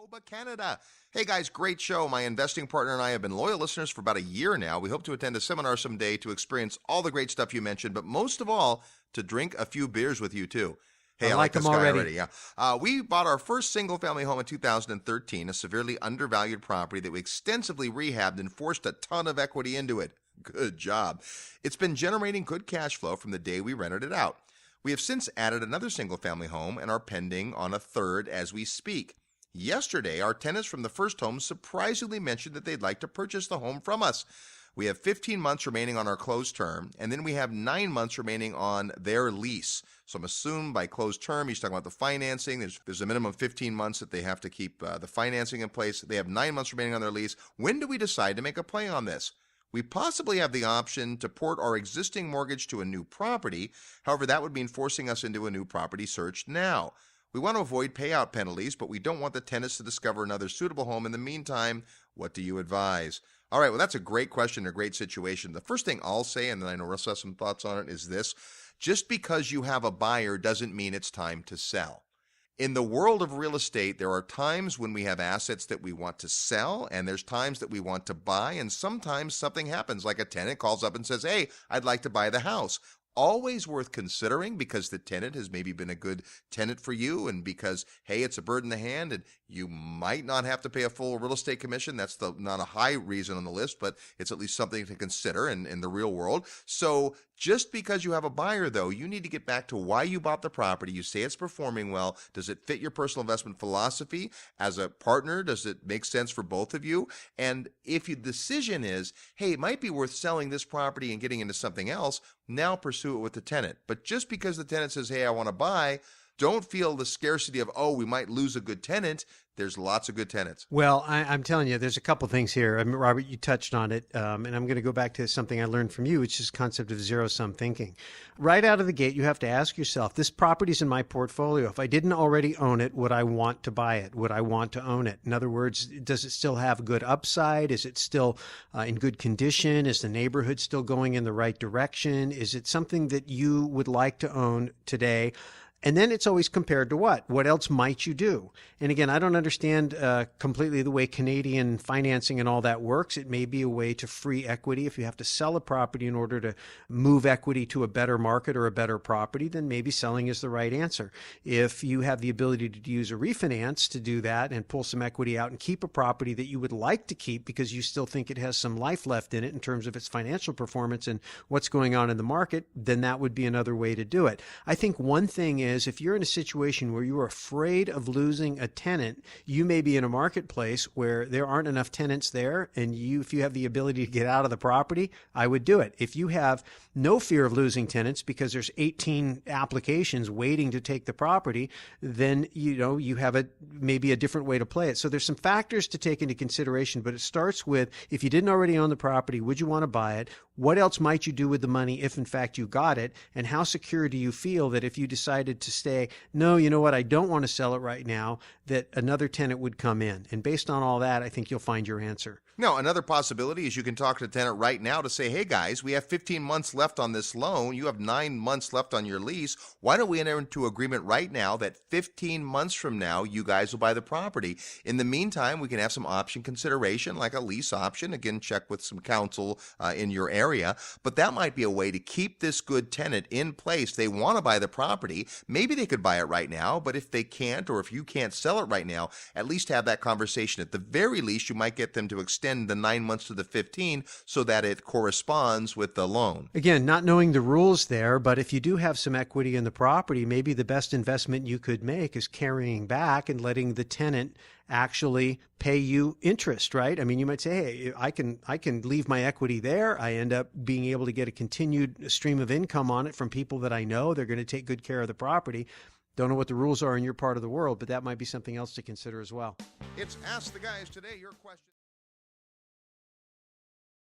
Manitoba, Canada. Hey guys, great show. My investing partner and I have been loyal listeners for about a year now. We hope to attend a seminar someday to experience all the great stuff you mentioned, but most of all, to drink a few beers with you too. Hey, I like this guy already. Yeah. We bought our first single-family home in 2013, a severely undervalued property that we extensively rehabbed and forced a ton of equity into it. Good job. It's been generating good cash flow from the day we rented it out. We have since added another single-family home and are pending on a third as we speak. Yesterday, our tenants from the first home surprisingly mentioned that they'd like to purchase the home from us. We have 15 months remaining on our closed term, and then we have 9 months remaining on their lease. So I'm assuming by closed term, he's talking about the financing. There's a minimum of 15 months that they have to keep the financing in place. They have 9 months remaining on their lease. When do we decide to make a play on this? We possibly have the option to port our existing mortgage to a new property. However, that would mean forcing us into a new property search now. We want to avoid payout penalties, but we don't want the tenants to discover another suitable home in the meantime. What do you advise? All right, well, that's a great question, a great situation. The first thing I'll say, and then I know Russ has some thoughts on it, is this. Just because you have a buyer doesn't mean it's time to sell. In the world of real estate, there are times when we have assets that we want to sell, and there's times that we want to buy, and sometimes something happens, like a tenant calls up and says, hey, I'd like to buy the house. Always worth considering because the tenant has maybe been a good tenant for you and because, hey, it's a bird in the hand and you might not have to pay a full real estate commission. That's not a high reason on the list, but it's at least something to consider in the real world. So just because you have a buyer, though, you need to get back to why you bought the property. You say it's performing well. Does it fit your personal investment philosophy? As a partner, does it make sense for both of you? And if your decision is, hey, it might be worth selling this property and getting into something else, now pursue it with the tenant. But just because the tenant says, hey, I want to buy, don't feel the scarcity of, oh, we might lose a good tenant. There's lots of good tenants. Well, I'm telling you, there's a couple things here. I mean, Robert, you touched on it, and I'm going to go back to something I learned from you, which is the concept of zero-sum thinking. Right out of the gate, you have to ask yourself, this property's in my portfolio. If I didn't already own it, would I want to buy it? Would I want to own it? In other words, does it still have good upside? Is it still in good condition? Is the neighborhood still going in the right direction? Is it something that you would like to own today? And then it's always compared to what? What else might you do? And again, I don't understand completely the way Canadian financing and all that works. It may be a way to free equity. If you have to sell a property in order to move equity to a better market or a better property, then maybe selling is the right answer. If you have the ability to use a refinance to do that and pull some equity out and keep a property that you would like to keep because you still think it has some life left in it in terms of its financial performance and what's going on in the market, then that would be another way to do it. I think one thing is, if you're in a situation where you are afraid of losing a tenant, you may be in a marketplace where there aren't enough tenants there, and if you have the ability to get out of the property, I would do it. If you have no fear of losing tenants because there's 18 applications waiting to take the property, then you have maybe a different way to play it. So there's some factors to take into consideration, but it starts with, if you didn't already own the property, would you want to buy it? What else might you do with the money if in fact you got it? And how secure do you feel that if you decided to stay, no, you know what, I don't want to sell it right now, that another tenant would come in? And based on all that, I think you'll find your answer. Now, another possibility is you can talk to the tenant right now to say, hey guys, we have 15 months left on this loan. You have 9 months left on your lease. Why don't we enter into agreement right now that 15 months from now, you guys will buy the property? In the meantime, we can have some option consideration, like a lease option. Again, check with some counsel in your area. But that might be a way to keep this good tenant in place. They want to buy the property. Maybe they could buy it right now, but if they can't, or if you can't sell it right now, at least have that conversation. At the very least, you might get them to extend the 9 months to the 15 so that it corresponds with the loan. Again, not knowing the rules there, but if you do have some equity in the property, maybe the best investment you could make is carrying back and letting the tenant actually pay you interest, right? I mean, you might say, hey, I can leave my equity there. I end up being able to get a continued stream of income on it from people that I know. They're going to take good care of the property. Don't know what the rules are in your part of the world, but that might be something else to consider as well. It's Ask the Guys today. Your question.